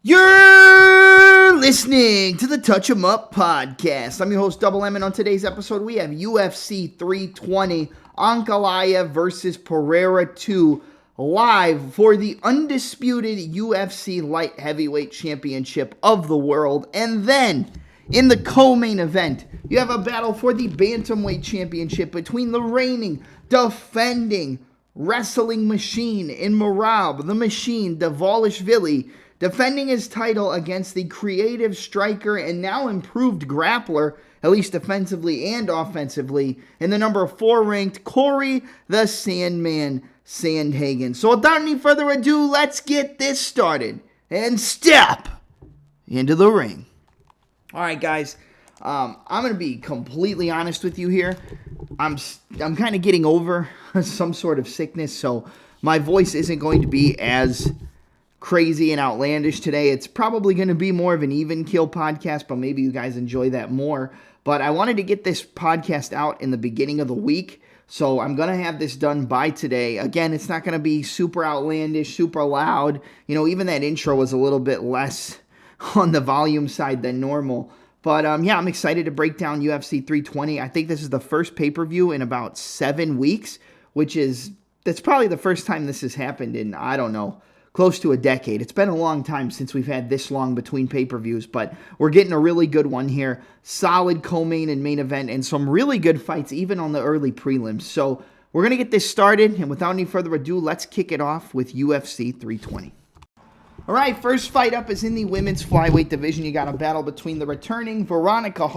You're listening to the Touch 'em Up podcast. I'm your host, Double M, and on today's episode, we have UFC 320, Ankalaev versus Pereira 2, live for the undisputed UFC Light Heavyweight Championship of the world. And then, in the co-main event, you have a battle for the Bantamweight Championship between the reigning, defending wrestling machine in Merab, the Machine, Dvalishvili, defending his title against the creative striker and now improved grappler, at least defensively and offensively, in the number 4 ranked Cory the Sandman Sandhagen. So without any further ado, let's get this started and step into the ring. All right, guys, I'm going to be completely honest with you here. I'm kind of getting over some sort of sickness, so my voice isn't going to be as crazy and outlandish today. It's probably going to be more of an even keel podcast, but maybe you guys enjoy that more. But I wanted to get this podcast out in the beginning of the week, so I'm going to have this done by today. Again, it's not going to be super outlandish, super loud. You know, even that intro was a little bit less on the volume side than normal. But yeah, I'm excited to break down UFC 320. I think this is the first pay-per-view in about 7 weeks, that's probably the first time this has happened in, I don't know, close to a decade. It's been a long time since we've had this long between pay-per-views, but we're getting a really good one here. Solid co-main and main event, and some really good fights even on the early prelims. So we're going to get this started, and without any further ado, let's kick it off with UFC 320. All right, first fight up is in the women's flyweight division. You got a battle between the returning Veronica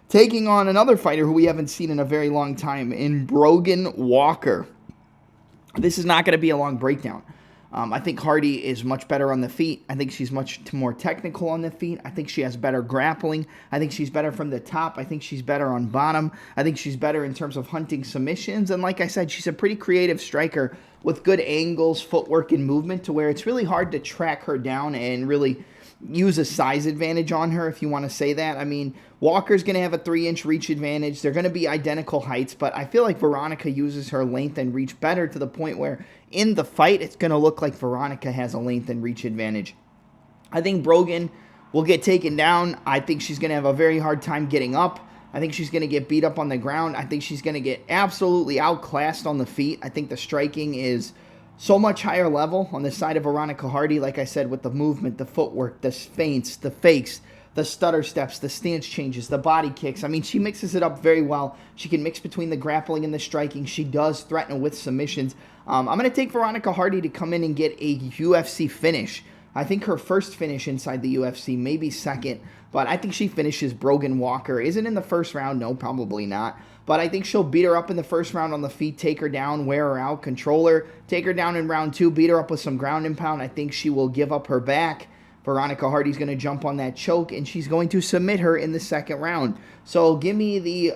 taking on another fighter who we haven't seen in a very long time in Brogan Walker. This is not going to be a long breakdown. I think Hardy is much better on the feet. I think she's much more technical on the feet. I think she has better grappling. I think she's better from the top. I think she's better on bottom. I think she's better in terms of hunting submissions. And like I said, she's a pretty creative striker with good angles, footwork, and movement to where it's really hard to track her down and really use a size advantage on her, if you want to say that. I mean, Walker's going to have a 3-inch reach advantage. They're going to be identical heights, but I feel like Veronica uses her length and reach better to the point where in the fight, it's going to look like Veronica has a length and reach advantage. I think Brogan will get taken down. I think she's going to have a very hard time getting up. I think she's going to get beat up on the ground. I think she's going to get absolutely outclassed on the feet. I think the striking is so much higher level on the side of Veronica Hardy, like I said, with the movement, the footwork, the feints, the fakes, the stutter steps, the stance changes, the body kicks. I mean, she mixes it up very well. She can mix between the grappling and the striking. She does threaten with submissions. I'm going to take Veronica Hardy to come in and get a UFC finish. I think her first finish inside the UFC, maybe second, but I think she finishes Brogan Walker. Is it in the first round? No, probably not. But I think she'll beat her up in the first round on the feet, take her down, wear her out, control her, take her down in round 2, beat her up with some ground and pound. I think she will give up her back. Veronica Hardy's going to jump on that choke, and she's going to submit her in the second round. So give me the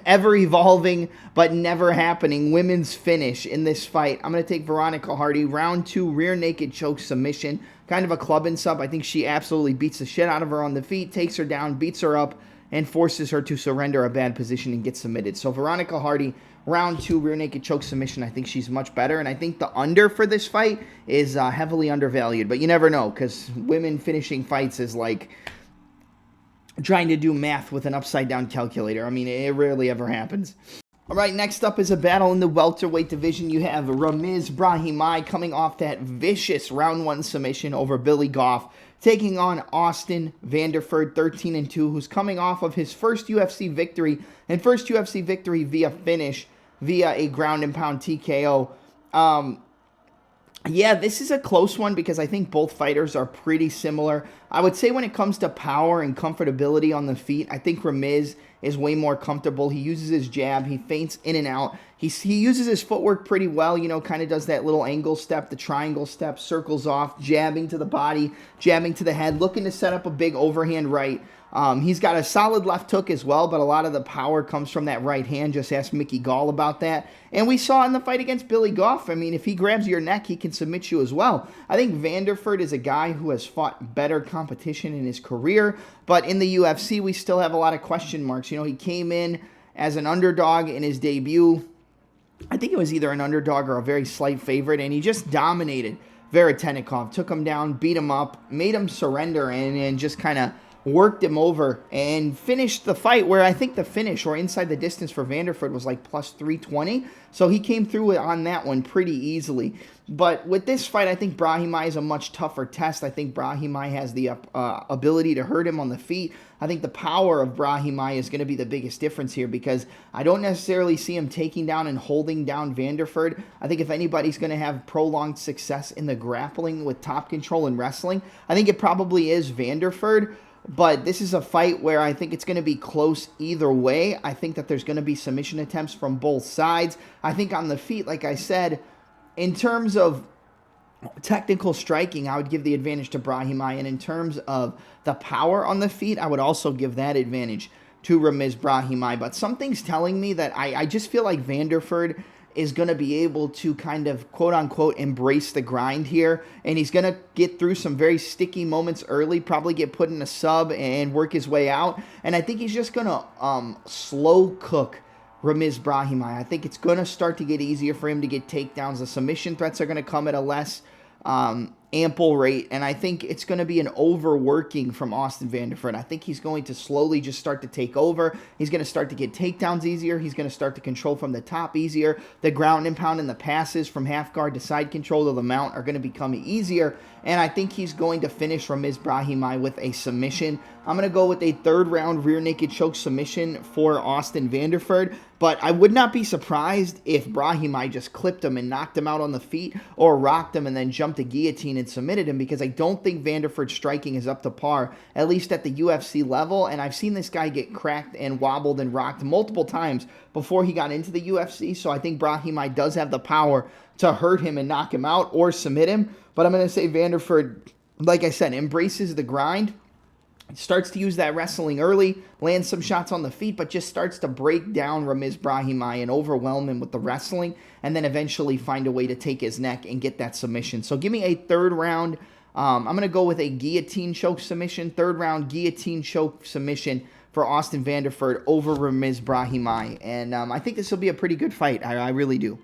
ever-evolving but never-happening women's finish in this fight. I'm going to take Veronica Hardy, round 2, rear naked choke submission, kind of a club and sub. I think she absolutely beats the shit out of her on the feet, takes her down, beats her up, and forces her to surrender a bad position and get submitted. So Veronica Hardy, round 2, rear naked choke submission. I think she's much better, and I think the under for this fight is heavily undervalued. But you never know, because women finishing fights is like trying to do math with an upside-down calculator. I mean, it rarely ever happens. All right, next up is a battle in the welterweight division. You have Ramiz Brahimaj coming off that vicious round 1 submission over Billy Goff, taking on Austin Vanderford, 13-2, who's coming off of his first UFC victory, and first UFC victory via finish, via a ground and pound TKO. Yeah, this is a close one because I think both fighters are pretty similar. I would say when it comes to power and comfortability on the feet, I think Ramiz is way more comfortable. He uses his jab. He feints in and out. He uses his footwork pretty well, you know, kind of does that little angle step, the triangle step, circles off, jabbing to the body, jabbing to the head, looking to set up a big overhand right. He's got a solid left hook as well, but a lot of the power comes from that right hand. Just ask Mickey Gall about that. And we saw in the fight against Billy Goff, I mean, if he grabs your neck, he can submit you as well. I think Vanderford is a guy who has fought better competition in his career, but in the UFC, we still have a lot of question marks. You know, he came in as an underdog in his debut. I think it was either an underdog or a very slight favorite, and he just dominated Veretennikov. Took him down, beat him up, made him surrender, and just kind of worked him over and finished the fight, where I think the finish or inside the distance for Vanderford was like plus 320. So he came through on that one pretty easily. But with this fight, I think Brahimaj is a much tougher test. I think Brahimaj has the ability to hurt him on the feet. I think the power of Brahimaj is going to be the biggest difference here, because I don't necessarily see him taking down and holding down Vanderford. I think if anybody's going to have prolonged success in the grappling with top control and wrestling, I think it probably is Vanderford. But this is a fight where I think it's going to be close either way. I think that there's going to be submission attempts from both sides. I think on the feet, like I said, in terms of technical striking, I would give the advantage to Brahimaj. And in terms of the power on the feet, I would also give that advantage to Ramiz Brahimaj. But something's telling me that I just feel like Vanderford is going to be able to kind of, quote-unquote, embrace the grind here. And he's going to get through some very sticky moments early, probably get put in a sub and work his way out. And I think he's just going to slow cook Ramiz Brahimaj. I think it's going to start to get easier for him to get takedowns. The submission threats are going to come at a less ample rate, and I think it's going to be an overworking from Austin Vanderford. I think he's going to slowly just start to take over. He's going to start to get takedowns easier. He's going to start to control from the top easier. The ground and pound and the passes from half guard to side control to the mount are going to become easier, and I think he's going to finish Ramiz Brahimaj with a submission. I'm going to go with a third round rear naked choke submission for Austin Vanderford, but I would not be surprised if Brahimaj just clipped him and knocked him out on the feet, or rocked him and then jumped a guillotine and submitted him, because I don't think Vanderford's striking is up to par, at least at the UFC level, and I've seen this guy get cracked and wobbled and rocked multiple times before he got into the UFC, so I think Brahimaj does have the power to hurt him and knock him out or submit him, but I'm going to say Vanderford, like I said, embraces the grind, starts to use that wrestling early, lands some shots on the feet, but just starts to break down Ramiz Brahimaj and overwhelm him with the wrestling, and then eventually find a way to take his neck and get that submission. So give me a third round. I'm going to go with a guillotine choke submission, third round guillotine choke submission for Austin Vanderford over Ramiz Brahimaj. And I think this will be a pretty good fight. I really do.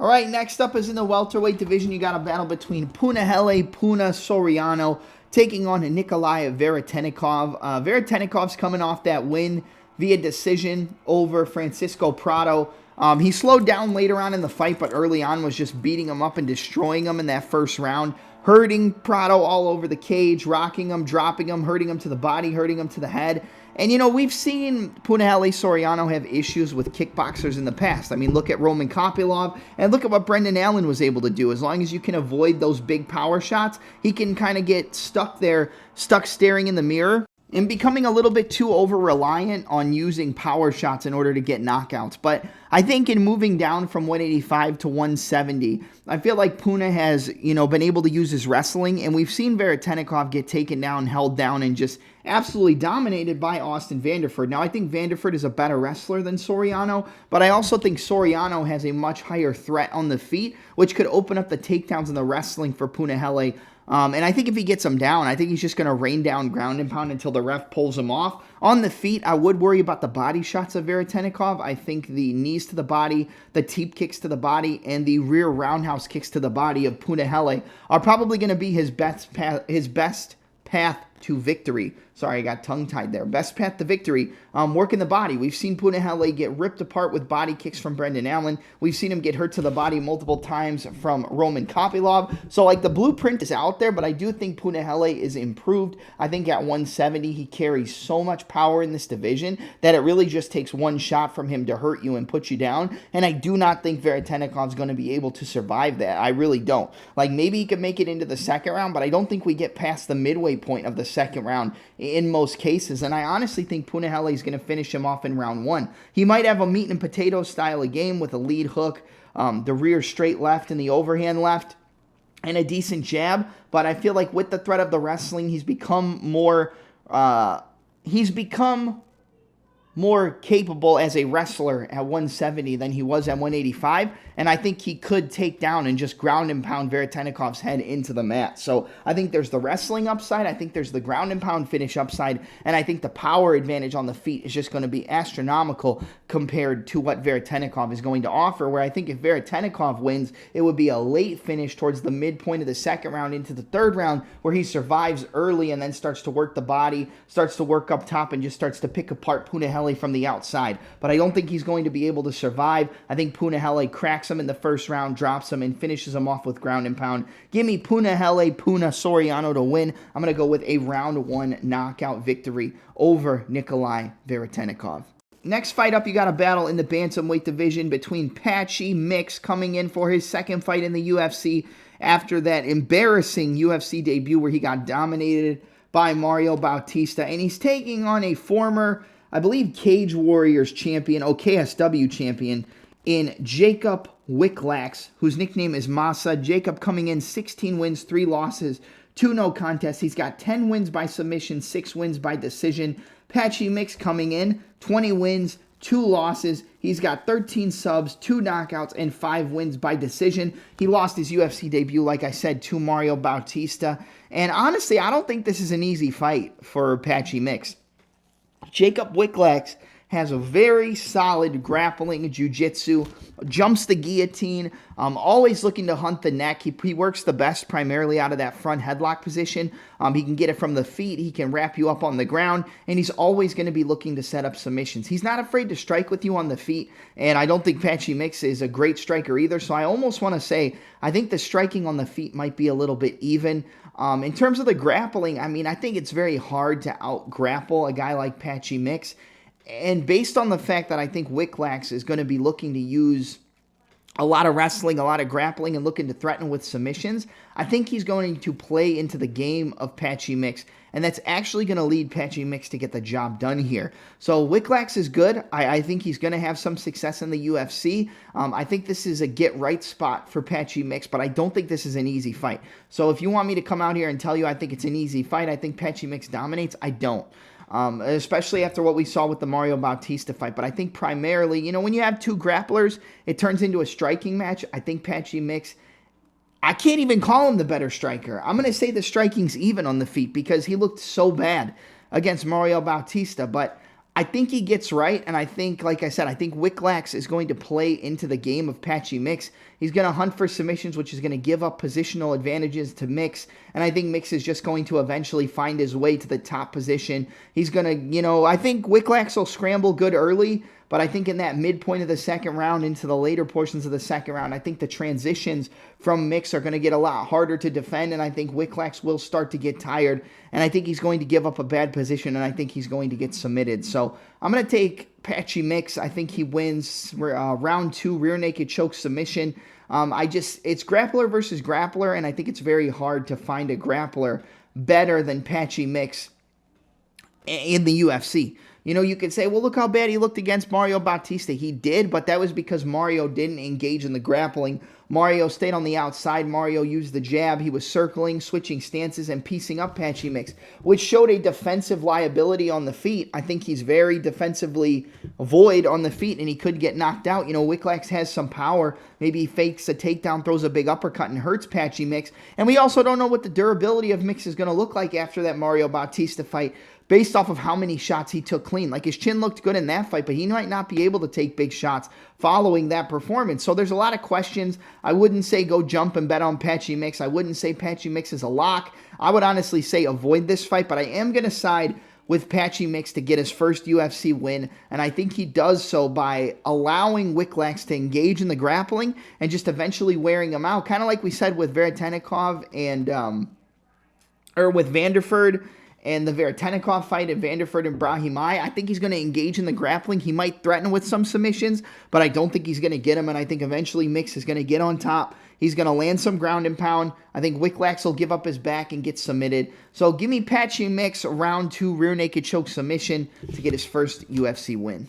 All right, next up is in the welterweight division. You got a battle between Punahele, Soriano, taking on Nikolay Veretennikov. Veretennikov's coming off that win via decision over Francisco Prado. He slowed down later on in the fight, but early on was just beating him up and destroying him in that first round, hurting Prado all over the cage, rocking him, dropping him, hurting him to the body, hurting him to the head. And, you know, we've seen Punahele Soriano have issues with kickboxers in the past. I mean, look at Roman Kopylov, and look at what Brendan Allen was able to do. As long as you can avoid those big power shots, he can kind of get stuck there, stuck staring in the mirror, and becoming a little bit too over-reliant on using power shots in order to get knockouts. But I think in moving down from 185 to 170, I feel like Puna has, you know, been able to use his wrestling, and we've seen Veretennikov get taken down, held down, and just absolutely dominated by Austin Vanderford. Now, I think Vanderford is a better wrestler than Soriano, but I also think Soriano has a much higher threat on the feet, which could open up the takedowns and the wrestling for Punahele. And I think if he gets him down, I think he's just going to rain down ground and pound until the ref pulls him off. On the feet, I would worry about the body shots of Veretennikov. I think the knees to the body, the teep kicks to the body, and the rear roundhouse kicks to the body of Punahele are probably going to be his best path to victory. Sorry, I got tongue-tied there. Best path to victory, working the body. We've seen Punahele get ripped apart with body kicks from Brendan Allen. We've seen him get hurt to the body multiple times from Roman Kopylov. So, like, the blueprint is out there, but I do think Punahele is improved. I think at 170, he carries so much power in this division that it really just takes one shot from him to hurt you and put you down. And I do not think Veretennikov's going to be able to survive that. I really don't. Like, maybe he could make it into the second round, but I don't think we get past the midway point of the second round in most cases, and I honestly think Punahele is going to finish him off in round one. He might have a meat and potatoes style of game with a lead hook, the rear straight left and the overhand left, and a decent jab, but I feel like with the threat of the wrestling, he's become more capable as a wrestler at 170 than he was at 185, and I think he could take down and just ground and pound Veretennikov's head into the mat. So I think there's the wrestling upside, I think there's the ground and pound finish upside, and I think the power advantage on the feet is just going to be astronomical compared to what Veretennikov is going to offer, where I think if Veretennikov wins, it would be a late finish towards the midpoint of the second round into the third round, where he survives early and then starts to work the body, starts to work up top, and just starts to pick apart Punahele from the outside. But I don't think he's going to be able to survive. I think Punahele cracks him in the first round, drops him, and finishes him off with ground and pound. Give me Punahele, Soriano to win. I'm going to go with a round 1 knockout victory over Nikolay Veretennikov. Next fight up, you got a battle in the bantamweight division between Patchy Mix, coming in for his second fight in the UFC after that embarrassing UFC debut where he got dominated by Mario Bautista, and he's taking on a former, I believe, Cage Warriors champion, KSW champion, in Jakub Wiklacz, whose nickname is Masa. Jakub coming in 16 wins, 3 losses, 2 no contests. He's got 10 wins by submission, 6 wins by decision. Patchy Mix coming in 20 wins, 2 losses. He's got 13 subs, 2 knockouts, and 5 wins by decision. He lost his UFC debut, like I said, to Mario Bautista. And honestly, I don't think this is an easy fight for Patchy Mix. Jakub Wiklacz has a very solid grappling jiu-jitsu, jumps the guillotine, always looking to hunt the neck. He works the best primarily out of that front headlock position. He can get it from the feet. He can wrap you up on the ground, and he's always going to be looking to set up submissions. He's not afraid to strike with you on the feet, and I don't think Patchy Mix is a great striker either, so I almost want to say I think the striking on the feet might be a little bit even. In terms of the grappling, I mean, I think it's very hard to out-grapple a guy like Patchy Mix. And based on the fact that I think Wiklacz is going to be looking to use a lot of wrestling, a lot of grappling, and looking to threaten with submissions, I think he's going to play into the game of Patchy Mix, and that's actually going to lead Patchy Mix to get the job done here. So Wiklacz is good. I think he's going to have some success in the UFC. I think this is a get-right spot for Patchy Mix, but I don't think this is an easy fight. So if you want me to come out here and tell you I think it's an easy fight, I think Patchy Mix dominates, I don't. Especially after what we saw with the Mario Bautista fight. But I think primarily, you know, when you have 2 grapplers, it turns into a striking match. I think Patchy Mix, I can't even call him the better striker. I'm going to say the striking's even on the feet because he looked so bad against Mario Bautista. But I think he gets right, and I think, like I said, I think Wiklacz is going to play into the game of Patchy Mix. He's going to hunt for submissions, which is going to give up positional advantages to Mix, and I think Mix is just going to eventually find his way to the top position. He's going to, you know, I think Wiklacz will scramble good early, but I think in that midpoint of the second round into the later portions of the second round, I think the transitions from Mix are going to get a lot harder to defend, and I think Wiklacz will start to get tired, and I think he's going to give up a bad position, and I think he's going to get submitted. So I'm going to take Patchy Mix. I think he wins round 2, rear naked choke submission. It's grappler versus grappler, and I think it's very hard to find a grappler better than Patchy Mix in the UFC. You know, you could say, well, look how bad he looked against Mario Bautista. He did, but that was because Mario didn't engage in the grappling. Mario stayed on the outside. Mario used the jab. He was circling, switching stances, and piecing up Patchy Mix, which showed a defensive liability on the feet. I think he's very defensively void on the feet, and he could get knocked out. You know, Wiklacz has some power. Maybe he fakes a takedown, throws a big uppercut, and hurts Patchy Mix. And we also don't know what the durability of Mix is going to look like after that Mario Bautista fight, based off of how many shots he took clean. Like, his chin looked good in that fight, but he might not be able to take big shots following that performance. So there's a lot of questions. I wouldn't say go jump and bet on Patchy Mix. I wouldn't say Patchy Mix is a lock. I would honestly say avoid this fight, but I am going to side with Patchy Mix to get his first UFC win, and I think he does so by allowing Wiklacz to engage in the grappling and just eventually wearing him out, kind of like we said with Veretennikov and with Vanderford and the Veretennikov fight at Vanderford and Brahimaj. I think he's going to engage in the grappling. He might threaten with some submissions, but I don't think he's going to get him, and I think eventually Mix is going to get on top. He's going to land some ground and pound. I think Wiklacz will give up his back and get submitted. So give me Patchy Mix round 2 rear naked choke submission to get his first UFC win.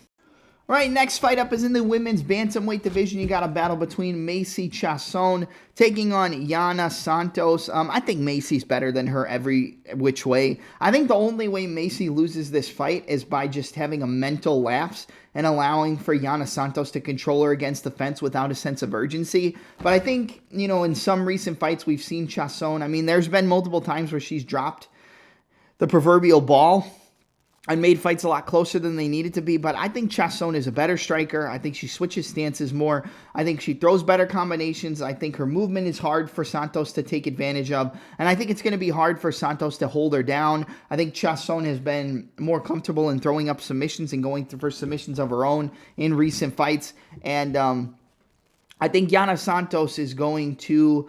All right, next fight up is in the women's bantamweight division. You got a battle between Macy Chiasson taking on Yana Santos. I think Macy's better than her every which way. I think the only way Macy loses this fight is by just having a mental lapse and allowing for Yana Santos to control her against the fence without a sense of urgency. But I think, in some recent fights we've seen Chiasson. There's been multiple times where she's dropped the proverbial ball and made fights a lot closer than they needed to be, but I think Chiasson is a better striker. I think she switches stances more. I think she throws better combinations. I think her movement is hard for Santos to take advantage of, and I think it's going to be hard for Santos to hold her down. I think Chiasson has been more comfortable in throwing up submissions and going for submissions of her own in recent fights, and I think Yana Santos is going to...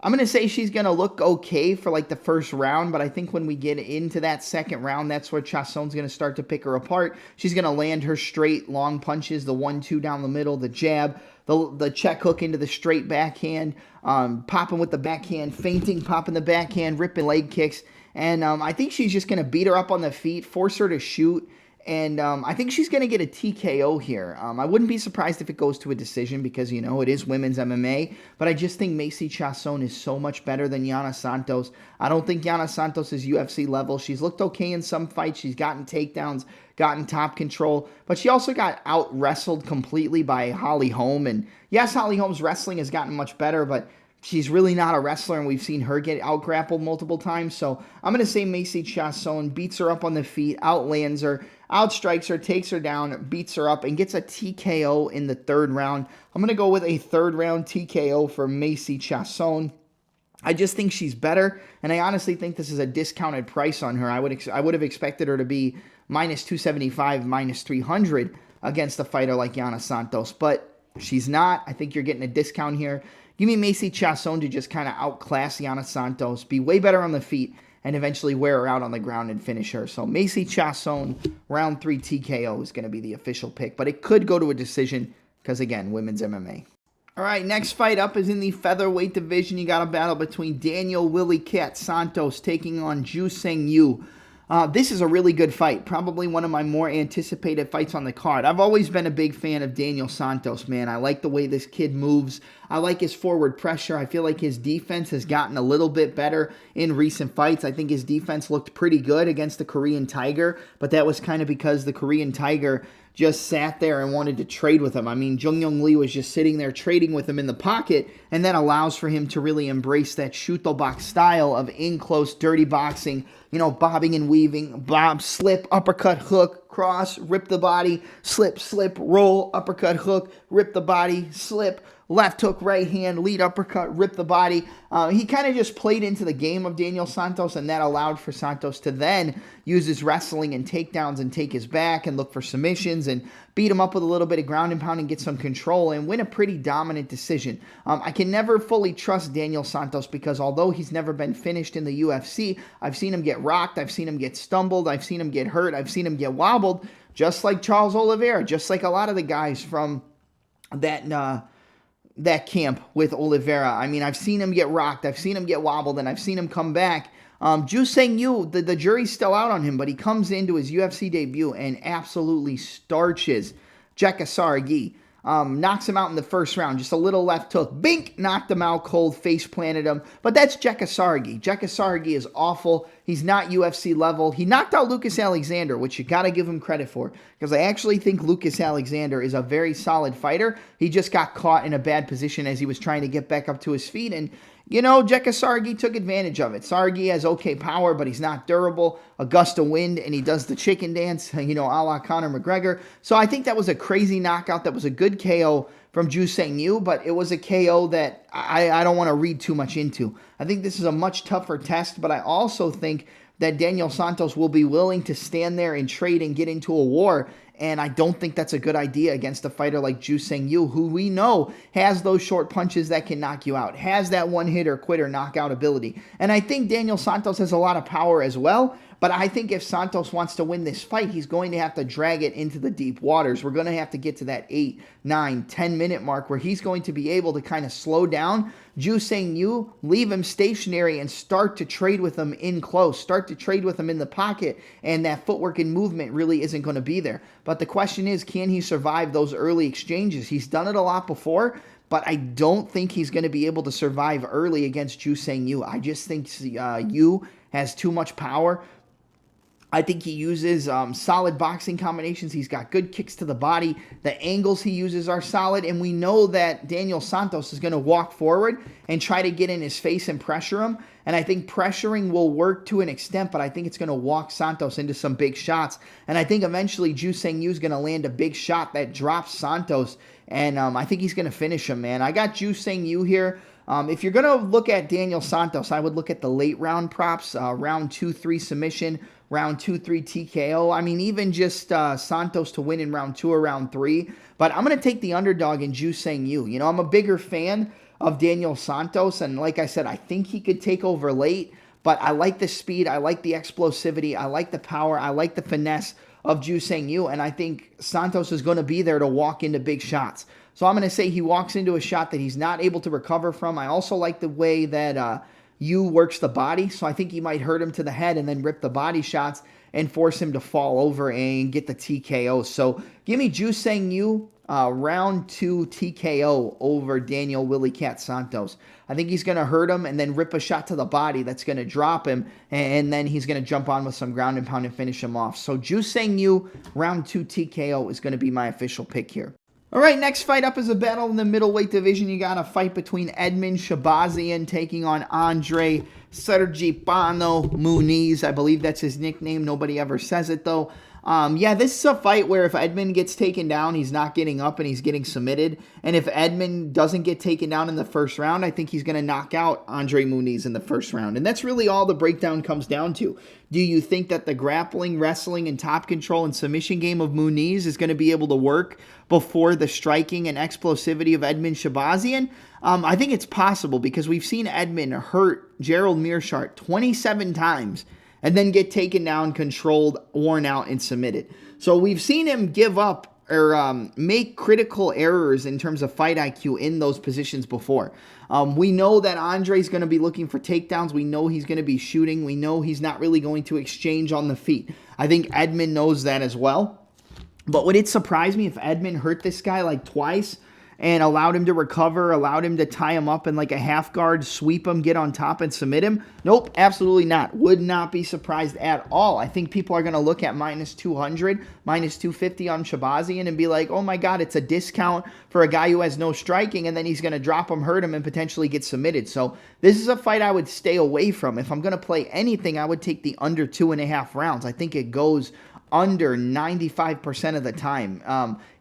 I'm going to say she's going to look okay for like the first round, but I think when we get into that second round, that's where Chiasson's going to start to pick her apart. She's going to land her straight, long punches, the 1-2 down the middle, the jab, the check hook into the straight backhand, popping with the backhand, feinting, popping the backhand, ripping leg kicks. And I think she's just going to beat her up on the feet, force her to shoot. And I think she's going to get a TKO here. I wouldn't be surprised if it goes to a decision because, it is women's MMA. But I just think Macy Chiasson is so much better than Yana Santos. I don't think Yana Santos is UFC level. She's looked okay in some fights. She's gotten takedowns, gotten top control. But she also got out-wrestled completely by Holly Holm. And yes, Holly Holm's wrestling has gotten much better, but she's really not a wrestler, and we've seen her get out-grappled multiple times. So I'm going to say Macy Chiasson beats her up on the feet, outlands her, outstrikes her, takes her down, beats her up, and gets a TKO in the third round. I'm going to go with a third-round TKO for Macy Chiasson. I just think she's better, and I honestly think this is a discounted price on her. I would have expected her to be minus 275, minus 300 against a fighter like Yana Santos, but she's not. I think you're getting a discount here. Give me Macy Chiasson to just kind of outclass Yana Santos, be way better on the feet, and eventually wear her out on the ground and finish her. So Macy Chiasson, round 3 TKO is going to be the official pick, but it could go to a decision because, again, women's MMA. All right, next fight up is in the featherweight division. You got a battle between Daniel Willie Cat Santos taking on Joosang Yu. This is a really good fight, probably one of my more anticipated fights on the card. I've always been a big fan of Daniel Santos, man. I like the way this kid moves. I like his forward pressure. I feel like his defense has gotten a little bit better in recent fights. I think his defense looked pretty good against the Korean Tiger, but that was kind of because the Korean Tiger just sat there and wanted to trade with him. Jung Young Lee was just sitting there trading with him in the pocket, and that allows for him to really embrace that shuto box style of in-close, dirty boxing, bobbing and weaving, bob, slip, uppercut, hook, cross, rip the body, slip, roll, uppercut, hook, rip the body, slip, left hook, right hand, lead uppercut, rip the body. He kind of just played into the game of Daniel Santos, and that allowed for Santos to then use his wrestling and takedowns and take his back and look for submissions and beat him up with a little bit of ground and pound and get some control and win a pretty dominant decision. I can never fully trust Daniel Santos because although he's never been finished in the UFC, I've seen him get rocked, I've seen him get stumbled, I've seen him get hurt, I've seen him get wobbled, just like Charles Oliveira, just like a lot of the guys from that camp with Oliveira. I've seen him get rocked, I've seen him get wobbled, and I've seen him come back. Joosang Yu, the jury's still out on him, but he comes into his UFC debut and absolutely starches Jakub. Knocks him out in the first round. Just a little left hook. Bink! Knocked him out cold. Face planted him. But that's Jakub. Jakub is awful. He's not UFC level. He knocked out Lucas Alexander, which you got to give him credit for. Because I actually think Lucas Alexander is a very solid fighter. He just got caught in a bad position as he was trying to get back up to his feet. And Jakub took advantage of it. Sargi has okay power, but he's not durable. A gust of wind, and he does the chicken dance, a la Conor McGregor. So I think that was a crazy knockout. That was a good KO from Joosang Yu, but it was a KO that I don't want to read too much into. I think this is a much tougher test, but I also think that Daniel Santos will be willing to stand there and trade and get into a war. And I don't think that's a good idea against a fighter like Joosang Yu, who we know has those short punches that can knock you out, has that one-hitter, quitter, knockout ability. And I think Daniel Santos has a lot of power as well, but I think if Santos wants to win this fight, he's going to have to drag it into the deep waters. We're going to have to get to that 8, 9, 10-minute mark where he's going to be able to kind of slow down Joosang Yu, leave him stationary, and start to trade with him in close, start to trade with him in the pocket, and that footwork and movement really isn't going to be there. But the question is, can he survive those early exchanges? He's done it a lot before, but I don't think he's going to be able to survive early against Joosang Yu. I just think Yu has too much power. I think he uses solid boxing combinations. He's got good kicks to the body. The angles he uses are solid. And we know that Daniel Santos is going to walk forward and try to get in his face and pressure him. And I think pressuring will work to an extent, but I think it's going to walk Santos into some big shots. And I think eventually Joosang Yu is going to land a big shot that drops Santos. And I think he's going to finish him, man. I got Joosang Yu here. If you're going to look at Daniel Santos, I would look at the late round props, round 2-3 submission, round 2-3 TKO. I mean, even just Santos to win in round 2 or round 3. But I'm going to take the underdog in Joosang Yu. You know, I'm a bigger fan of Daniel Santos, and like I said, I think he could take over late, but I like the speed, I like the explosivity, I like the power, I like the finesse of Joosang Yu, and I think Santos is going to be there to walk into big shots. So I'm going to say he walks into a shot that he's not able to recover from. I also like the way that Yu works the body, so I think he might hurt him to the head and then rip the body shots and force him to fall over and get the TKO. So give me Joosang Yu, round 2 TKO over Daniel Willie Cat Santos. I think he's going to hurt him and then rip a shot to the body that's going to drop him, and then he's going to jump on with some ground and pound and finish him off. So Joosang Yu, round 2 TKO is going to be my official pick here. All right, next fight up is a battle in the middleweight division. You got a fight between Edmen Shahbazyan taking on Andre Sergipano Muniz. I believe that's his nickname. Nobody ever says it, though. Yeah, this is a fight where if Edmen gets taken down, he's not getting up and he's getting submitted. And if Edmen doesn't get taken down in the first round, I think he's going to knock out Andre Muniz in the first round. And that's really all the breakdown comes down to. Do you think that the grappling, wrestling, and top control and submission game of Muniz is going to be able to work before the striking and explosivity of Edmen Shahbazyan? I think it's possible because we've seen Edmen hurt Gerald Meerschaert 27 times and then get taken down, controlled, worn out, and submitted. So we've seen him give up or make critical errors in terms of fight IQ in those positions before. We know that Andre's going to be looking for takedowns. We know he's going to be shooting. We know he's not really going to exchange on the feet. I think Edmen knows that as well. But would it surprise me if Edmen hurt this guy like twice and allowed him to recover, allowed him to tie him up in like a half guard, sweep him, get on top, and submit him? Nope, absolutely not. Would not be surprised at all. I think people are going to look at minus 200, minus 250 on Shahbazyan and be like, oh my God, it's a discount for a guy who has no striking, and then he's going to drop him, hurt him, and potentially get submitted. So this is a fight I would stay away from. If I'm going to play anything, I would take the under 2.5 rounds. I think it goes under 95% of the time.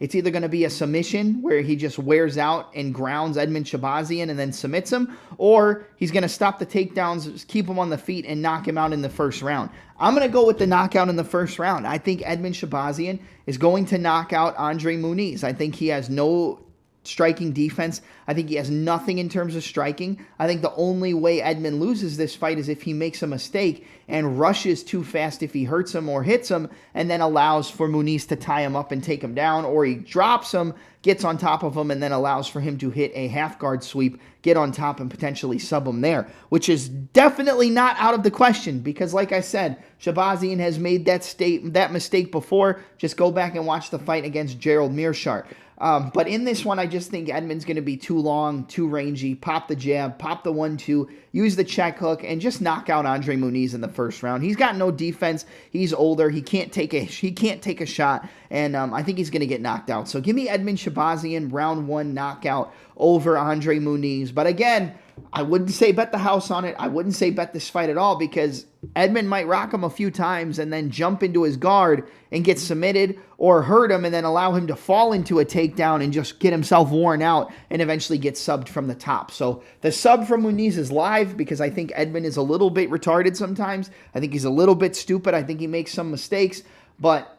It's either going to be a submission where he just wears out and grounds Edmen Shahbazyan and then submits him, or he's going to stop the takedowns, keep him on the feet, and knock him out in the first round. I'm going to go with the knockout in the first round. I think Edmen Shahbazyan is going to knock out Andre Muniz. I think he has no striking defense. I think he has nothing in terms of striking. I think the only way Edmen loses this fight is if he makes a mistake and rushes too fast if he hurts him or hits him and then allows for Muniz to tie him up and take him down, or he drops him, gets on top of him, and then allows for him to hit a half guard sweep, get on top, and potentially sub him there, which is definitely not out of the question because, like I said, Shahbazyan has made that mistake before. Just go back and watch the fight against Gerald Meerschaert. But in this one, I just think Edmen's going to be too long, too rangy, pop the jab, pop the 1-2, use the check hook, and just knock out Andre Muniz in the first round. He's got no defense. He's older. He can't take a shot, and I think he's going to get knocked out. So give me Edmen Shahbazyan, round 1 knockout over Andre Muniz. But again, I wouldn't say bet the house on it. I wouldn't say bet this fight at all because Edmen might rock him a few times and then jump into his guard and get submitted, or hurt him and then allow him to fall into a takedown and just get himself worn out and eventually get subbed from the top. So the sub from Muniz is live because I think Edmen is a little bit retarded sometimes. I think he's a little bit stupid. I think he makes some mistakes. But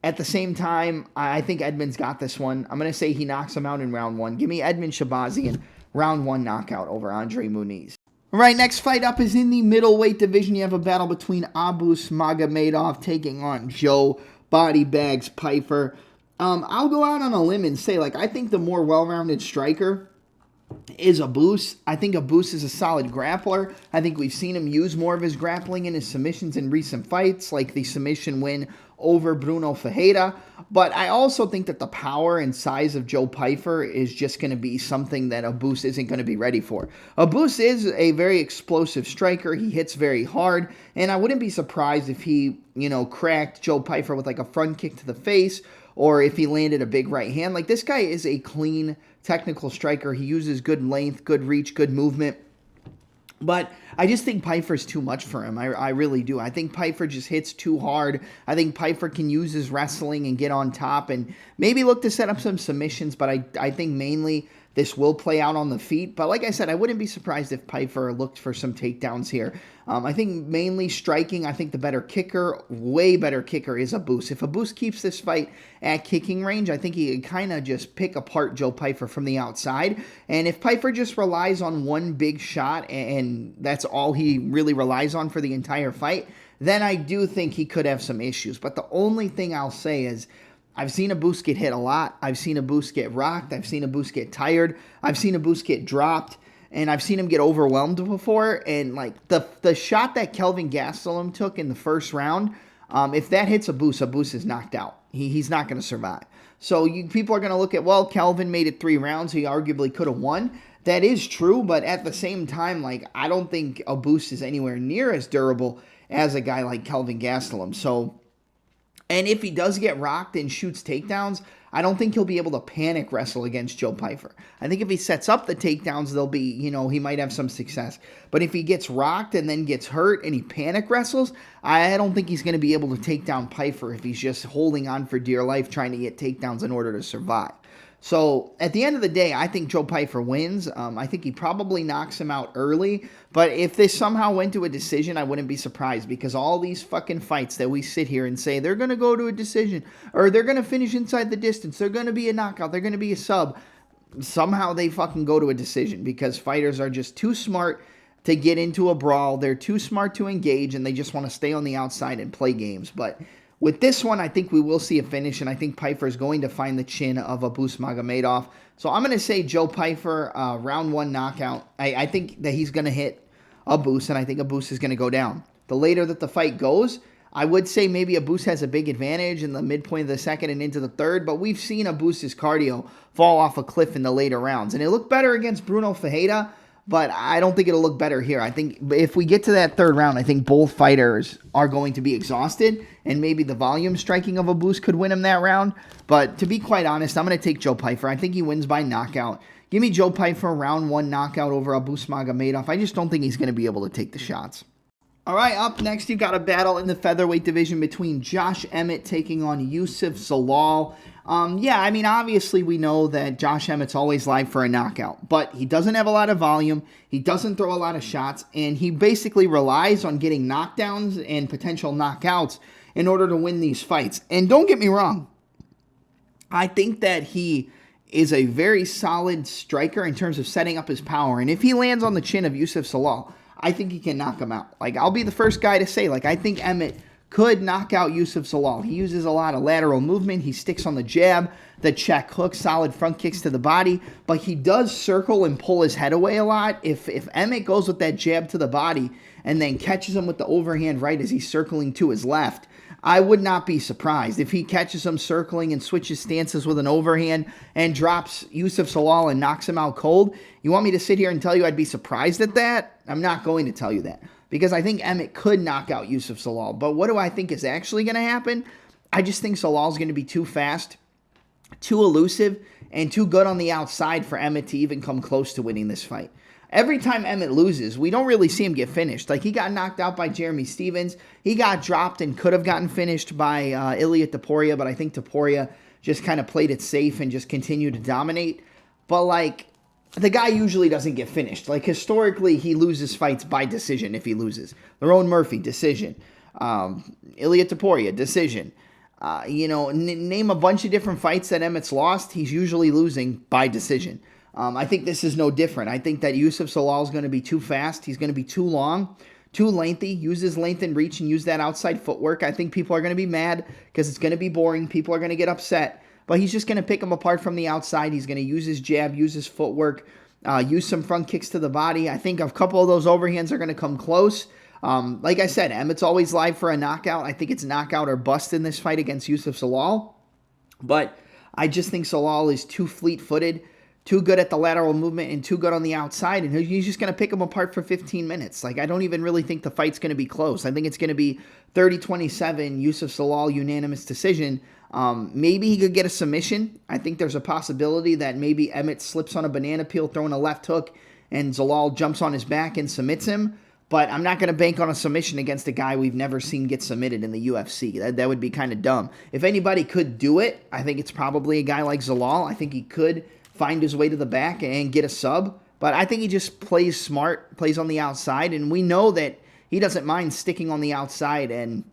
at the same time, I think Edmen's got this one. I'm going to say he knocks him out in round 1. Give me Edmen Shahbazyan, round 1 knockout over Andre Muniz. All right, next fight up is in the middleweight division. You have a battle between Abus Magomedov taking on Joe Body Bags Pyfer. I'll go out on a limb and say, I think the more well-rounded striker is Abus. I think Abus is a solid grappler. I think we've seen him use more of his grappling in his submissions in recent fights, like the submission win over Bruno Ferreira. But I also think that the power and size of Joe Pyfer is just going to be something that Abus isn't going to be ready for. Abus is a very explosive striker. He hits very hard, and I wouldn't be surprised if he, cracked Joe Pyfer with like a front kick to the face, or if he landed a big right hand. Like, this guy is a clean technical striker. He uses good length, good reach, good movement. But I just think Pyfer's too much for him. I really do. I think Pyfer just hits too hard. I think Pyfer can use his wrestling and get on top and maybe look to set up some submissions, but I think mainly this will play out on the feet. But like I said, I wouldn't be surprised if Pyfer looked for some takedowns here. I think mainly striking. I think the better kicker, way better kicker, is Abus. If Abus keeps this fight at kicking range, I think he can kind of just pick apart Joe Pyfer from the outside. And if Pyfer just relies on one big shot and that's all he really relies on for the entire fight, then I do think he could have some issues. But the only thing I'll say is, I've seen Abus get hit a lot. I've seen Abus get rocked. I've seen Abus get tired. I've seen Abus get dropped. And I've seen him get overwhelmed before. And like the shot that Kelvin Gastelum took in the first round, if that hits Abus, Abus is knocked out. He's not going to survive. So people are going to look at, well, Kelvin made it 3 rounds. He arguably could have won. That is true. But at the same time, like, I don't think Abus is anywhere near as durable as a guy like Kelvin Gastelum. So, and if he does get rocked and shoots takedowns, I don't think he'll be able to panic wrestle against Joe Pyfer. I think if he sets up the takedowns, they'll be, he might have some success. But if he gets rocked and then gets hurt and he panic wrestles, I don't think he's going to be able to take down Pyfer if he's just holding on for dear life trying to get takedowns in order to survive. So, at the end of the day, I think Joe Pyfer wins. I think he probably knocks him out early. But if this somehow went to a decision, I wouldn't be surprised. Because all these fucking fights that we sit here and say, they're going to go to a decision, or they're going to finish inside the distance, they're going to be a knockout, they're going to be a sub, somehow they fucking go to a decision. Because fighters are just too smart to get into a brawl. They're too smart to engage, and they just want to stay on the outside and play games. But with this one, I think we will see a finish, and I think Pyfer is going to find the chin of Abus Magomedov. So I'm going to say Joe Pyfer, round 1 knockout. I think that he's going to hit Abus, and I think Abus is going to go down. The later that the fight goes, I would say maybe Abus has a big advantage in the midpoint of the second and into the third, but we've seen Abus's cardio fall off a cliff in the later rounds. And it looked better against Bruno Ferreira, but I don't think it'll look better here. I think if we get to that third round, I think both fighters are going to be exhausted, and maybe the volume striking of Abus could win him that round. But to be quite honest, I'm going to take Joe Pyfer. I think he wins by knockout. Give me Joe Pyfer, round 1 knockout over Abus Magomedov. I just don't think he's going to be able to take the shots. All right, up next, you've got a battle in the featherweight division between Josh Emmett taking on Youssef Zalal. Obviously we know that Josh Emmett's always live for a knockout, but he doesn't have a lot of volume, he doesn't throw a lot of shots, and he basically relies on getting knockdowns and potential knockouts in order to win these fights. And don't get me wrong, I think that he is a very solid striker in terms of setting up his power, and if he lands on the chin of Youssef Zalal, I think he can knock him out. Like, I'll be the first guy to say, I think Emmett could knock out Youssef Zalal. He uses a lot of lateral movement. He sticks on the jab, the check hook, solid front kicks to the body, but he does circle and pull his head away a lot. If Emmett goes with that jab to the body and then catches him with the overhand right as he's circling to his left, I would not be surprised if he catches him circling and switches stances with an overhand and drops Youssef Zalal and knocks him out cold. You want me to sit here and tell you I'd be surprised at that? I'm not going to tell you that, because I think Emmett could knock out Youssef Zalal. But what do I think is actually going to happen? I just think Zalal's going to be too fast, too elusive, and too good on the outside for Emmett to even come close to winning this fight. Every time Emmett loses, we don't really see him get finished. Like, he got knocked out by Jeremy Stephens. He got dropped and could have gotten finished by Ilia Topuria, but I think Topuria just kind of played it safe and just continued to dominate. But, the guy usually doesn't get finished. Historically, he loses fights by decision if he loses. Lerone Murphy, decision. Ilia Topuria, decision. Name a bunch of different fights that Emmett's lost. He's usually losing by decision. I think this is no different. I think that Youssef Zalal is going to be too fast. He's going to be too long, too lengthy. Use his length and reach and use that outside footwork. I think people are going to be mad because it's going to be boring. People are going to get upset. But he's just going to pick him apart from the outside. He's going to use his jab, use his footwork, use some front kicks to the body. I think a couple of those overhands are going to come close. Like I said, Emmett's always live for a knockout. I think it's knockout or bust in this fight against Youssef Zalal. But I just think Zalal is too fleet-footed, too good at the lateral movement, and too good on the outside, and he's just going to pick him apart for 15 minutes. Like, I don't even really think the fight's going to be close. I think it's going to be 30-27, Youssef Zalal unanimous decision. Maybe he could get a submission. I think there's a possibility that maybe Emmett slips on a banana peel, throwing a left hook, and Zalal jumps on his back and submits him. But I'm not going to bank on a submission against a guy we've never seen get submitted in the UFC. That would be kind of dumb. If anybody could do it, I think it's probably a guy like Zalal. I think he could find his way to the back and get a sub. But I think he just plays smart, plays on the outside. And we know that he doesn't mind sticking on the outside and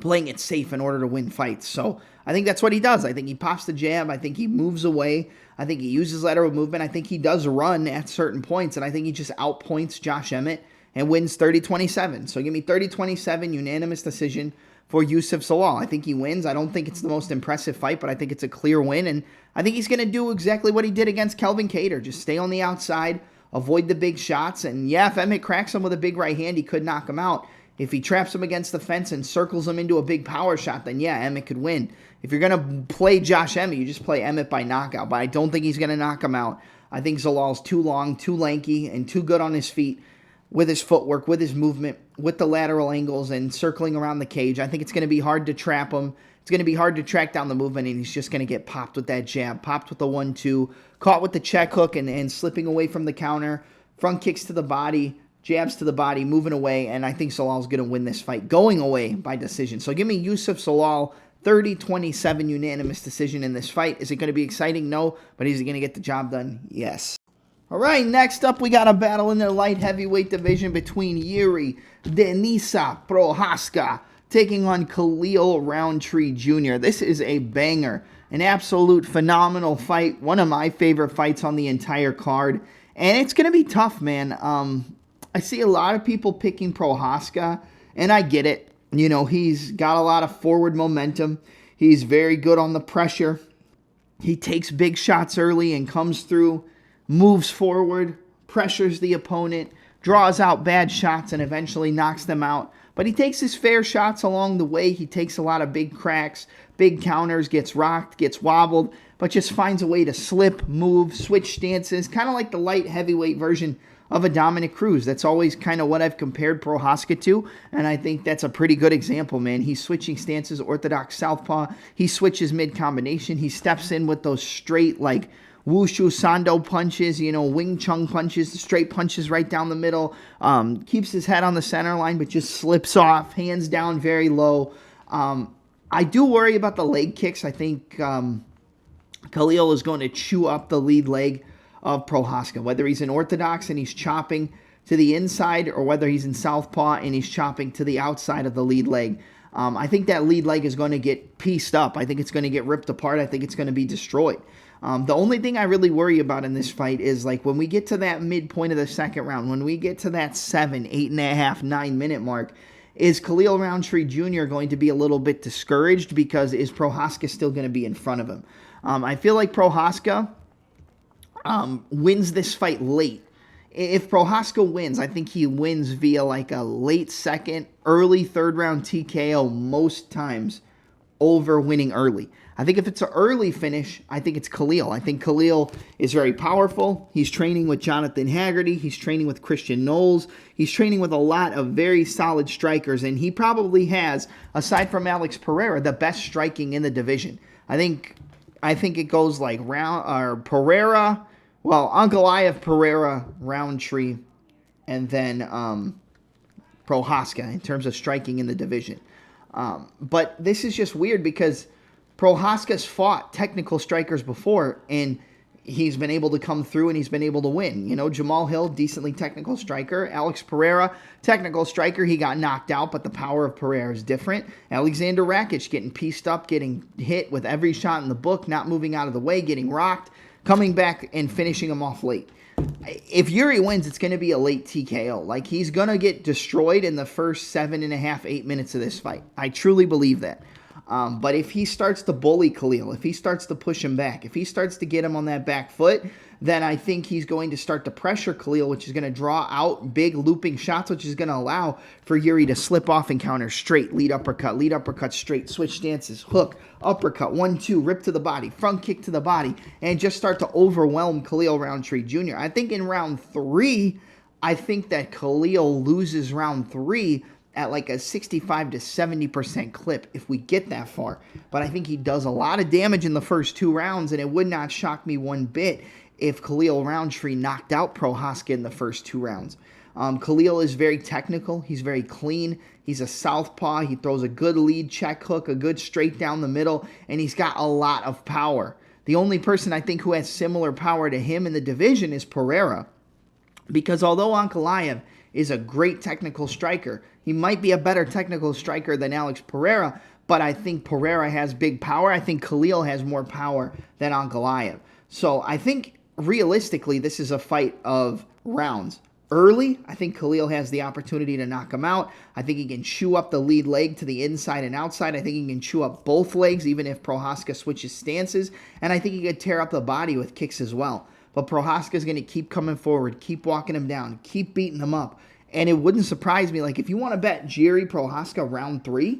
playing it safe in order to win fights. So I think that's what he does. I think he pops the jab. I think he moves away. I think he uses lateral movement. I think he does run at certain points. And I think he just outpoints Josh Emmett and wins 30-27. So give me 30-27, unanimous decision for Youssef Zalal. I think he wins. I don't think it's the most impressive fight, but I think it's a clear win. And I think he's going to do exactly what he did against Kelvin Kattar. Just stay on the outside, avoid the big shots. And yeah, if Emmett cracks him with a big right hand, he could knock him out. If he traps him against the fence and circles him into a big power shot, then yeah, Emmett could win. If you're going to play Josh Emmett, you just play Emmett by knockout. But I don't think he's going to knock him out. I think Zalal's too long, too lanky, and too good on his feet with his footwork, with his movement, with the lateral angles and circling around the cage. I think it's going to be hard to trap him. It's going to be hard to track down the movement, and he's just going to get popped with that jab, popped with the 1-2, caught with the check hook and slipping away from the counter, front kicks to the body, jabs to the body, moving away, and I think Zalal's going to win this fight, going away by decision. So give me Youssef Zalal, 30-27 unanimous decision in this fight. Is it going to be exciting? No. But is he going to get the job done? Yes. All right, next up, we got a battle in the light heavyweight division between Jiri Prochazka taking on Khalil Rountree Jr. This is a banger, an absolute phenomenal fight, one of my favorite fights on the entire card, and it's going to be tough, man. I see a lot of people picking Prochazka, and I get it. You know, he's got a lot of forward momentum. He's very good on the pressure. He takes big shots early and comes through, moves forward, pressures the opponent, draws out bad shots, and eventually knocks them out. But he takes his fair shots along the way. He takes a lot of big cracks, big counters, gets rocked, gets wobbled, but just finds a way to slip, move, switch stances, kind of like the light heavyweight version of a Dominic Cruz. That's always kind of what I've compared Prochazka to, and I think that's a pretty good example, man. He's switching stances, orthodox southpaw. He switches mid-combination. He steps in with those straight, like, wushu sando punches, you know, Wing Chun punches, straight punches right down the middle. Keeps his head on the center line, but just slips off, hands down very low. I do worry about the leg kicks. I think Khalil is going to chew up the lead leg of Prochazka, whether he's in orthodox and he's chopping to the inside or whether he's in southpaw and he's chopping to the outside of the lead leg. I think that lead leg is going to get pieced up. I think it's going to get ripped apart. I think it's going to be destroyed. The only thing I really worry about in this fight is, like, when we get to that midpoint of the second round, when we get to that 7, 8.5, 9-minute mark, is Khalil Rountree Jr. going to be a little bit discouraged because is Prochazka still going to be in front of him? I feel like Prochazka wins this fight late. If Prochazka wins, I think he wins via like a late second, early third round TKO most times over winning early. I think if it's an early finish, I think it's Khalil. I think Khalil is very powerful. He's training with Jonathan Haggerty. He's training with Christian Knowles. He's training with a lot of very solid strikers, and he probably has, aside from Alex Pereira, the best striking in the division. I think it goes like Pereira, Ankalaev, Pereira, Rountree, and then Prochazka in terms of striking in the division. But this is just weird because Prochazka's fought technical strikers before, and he's been able to come through and he's been able to win. You know, Jamal Hill, decently technical striker. Alex Pereira, technical striker. He got knocked out, but the power of Pereira is different. Alexander Rakic getting pieced up, getting hit with every shot in the book, not moving out of the way, getting rocked, coming back and finishing him off late. If Jiri wins, it's going to be a late TKO. Like, he's going to get destroyed in the first 7.5, 8 minutes of this fight. I truly believe that. But if he starts to bully Khalil, if he starts to push him back, if he starts to get him on that back foot, then I think he's going to start to pressure Khalil, which is going to draw out big looping shots, which is going to allow for Jiri to slip off and counter straight, lead uppercut, straight, switch stances, hook, uppercut, 1-2, rip to the body, front kick to the body, and just start to overwhelm Khalil Rountree Jr. I think in round 3, I think that Khalil loses round 3 at like a 65 to 70% clip if we get that far. But I think he does a lot of damage in the first 2 rounds, and it would not shock me one bit if Khalil Rountree knocked out Prochazka in the first 2 rounds. Khalil is very technical. He's very clean. He's a southpaw. He throws a good lead check hook, a good straight down the middle, and he's got a lot of power. The only person I think who has similar power to him in the division is Pereira. Because although Ankalaev is a great technical striker, he might be a better technical striker than Alex Pereira, but I think Pereira has big power. I think Khalil has more power than Ankalaev. So I think realistically this is a fight of rounds. Early, I think Khalil has the opportunity to knock him out. I think he can chew up the lead leg to the inside and outside. I think he can chew up both legs, even if Prochazka switches stances. And I think he could tear up the body with kicks as well. But Prochazka is going to keep coming forward, keep walking him down, keep beating him up. And it wouldn't surprise me, like if you want to bet Jiri Prochazka round 3,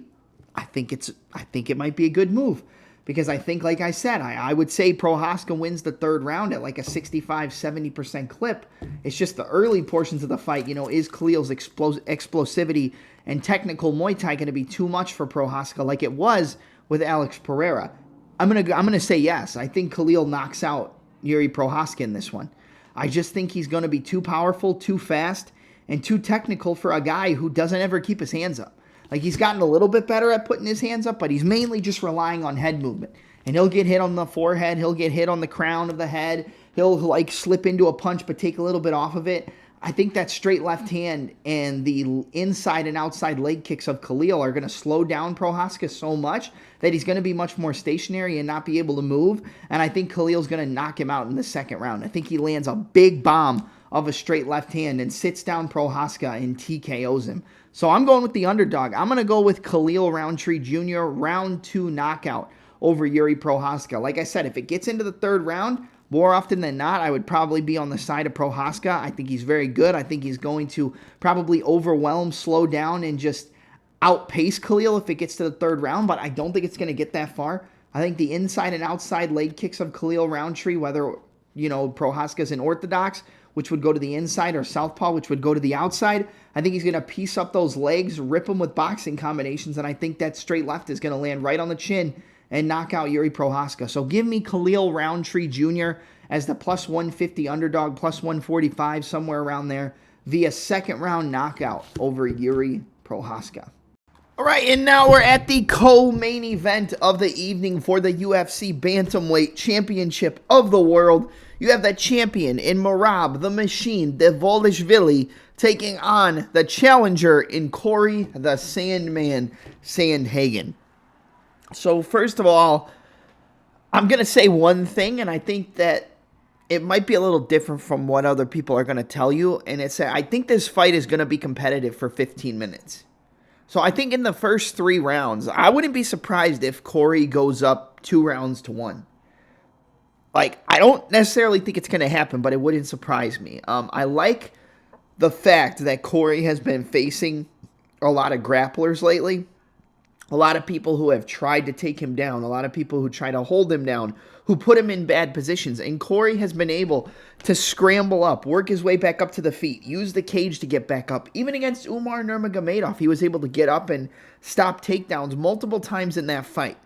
I think it might be a good move. Because I think, like I said, I would say Prochazka wins the 3rd round at like a 65-70% clip. It's just the early portions of the fight, is Khalil's explosivity and technical Muay Thai going to be too much for Prochazka like it was with Alex Pereira? I'm gonna say yes. I think Khalil knocks out Jiri Prochazka in this one. I just think he's going to be too powerful, too fast, and too technical for a guy who doesn't ever keep his hands up. Like, he's gotten a little bit better at putting his hands up, but he's mainly just relying on head movement. And he'll get hit on the forehead. He'll get hit on the crown of the head. He'll, like, slip into a punch but take a little bit off of it. I think that straight left hand and the inside and outside leg kicks of Khalil are going to slow down Prochazka so much that he's going to be much more stationary and not be able to move. And I think Khalil's going to knock him out in the 2nd round. I think he lands a big bomb of a straight left hand and sits down Prochazka and TKOs him. So I'm going with the underdog. I'm going to go with Khalil Rountree Jr. round 2 knockout over Jiri Prochazka. Like I said, if it gets into the 3rd round, more often than not, I would probably be on the side of Prochazka. I think he's very good. I think he's going to probably overwhelm, slow down, and just outpace Khalil if it gets to the 3rd round, but I don't think it's going to get that far. I think the inside and outside leg kicks of Khalil Rountree, whether, Prochazka's an orthodox, which would go to the inside, or southpaw, which would go to the outside, I think he's going to piece up those legs, rip them with boxing combinations, and I think that straight left is going to land right on the chin and knock out Jiri Prochazka. So give me Khalil Rountree Jr. as the plus 150 underdog, plus 145, somewhere around there, via 2nd round knockout over Jiri Prochazka. All right, and now we're at the co-main event of the evening for the UFC Bantamweight Championship of the World. You have the champion in Merab, the Machine, Dvalishvili, taking on the challenger in Cory, the Sandman, Sandhagen. So first of all, I'm going to say one thing, and I think that it might be a little different from what other people are going to tell you, and it's that I think this fight is going to be competitive for 15 minutes. So I think in the first 3 rounds, I wouldn't be surprised if Cory goes up 2-1. Like, I don't necessarily think it's going to happen, but it wouldn't surprise me. I like the fact that Cory has been facing a lot of grapplers lately. A lot of people who have tried to take him down. A lot of people who try to hold him down, who put him in bad positions. And Cory has been able to scramble up, work his way back up to the feet, use the cage to get back up. Even against Umar Nurmagomedov, he was able to get up and stop takedowns multiple times in that fight.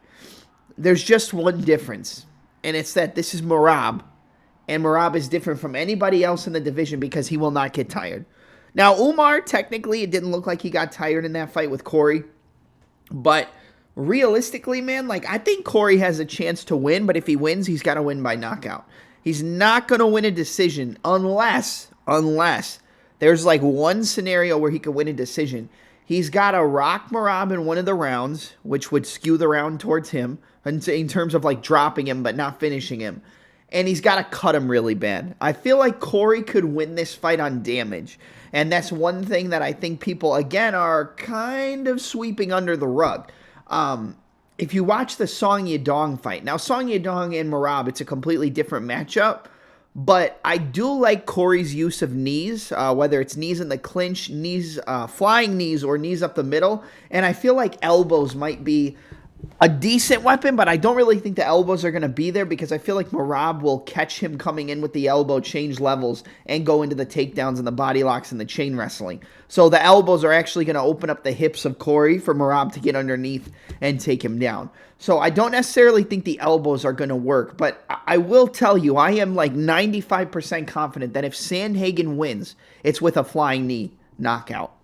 There's just one difference, and it's that this is Merab, and Merab is different from anybody else in the division because he will not get tired. Now, Umar, technically, it didn't look like he got tired in that fight with Cory, but realistically, man, like, I think Cory has a chance to win, but if he wins, he's got to win by knockout. He's not going to win a decision unless there's like one scenario where he could win a decision. He's got to rock Merab in one of the rounds, which would skew the round towards him in terms of like dropping him but not finishing him. And he's got to cut him really bad. I feel like Cory could win this fight on damage. And that's one thing that I think people, again, are kind of sweeping under the rug. If you watch the Song Yadong fight, now Song Yadong and Merab, it's a completely different matchup, But I do like Cory's use of knees, whether it's knees in the clinch, knees, flying knees, or knees up the middle. And I feel like elbows might be a decent weapon, but I don't really think the elbows are going to be there because I feel like Merab will catch him coming in with the elbow, change levels, and go into the takedowns and the body locks and the chain wrestling. So the elbows are actually going to open up the hips of Cory for Merab to get underneath and take him down. So I don't necessarily think the elbows are going to work, but I will tell you, I am like 95% confident that if Sandhagen wins, it's with a flying knee knockout.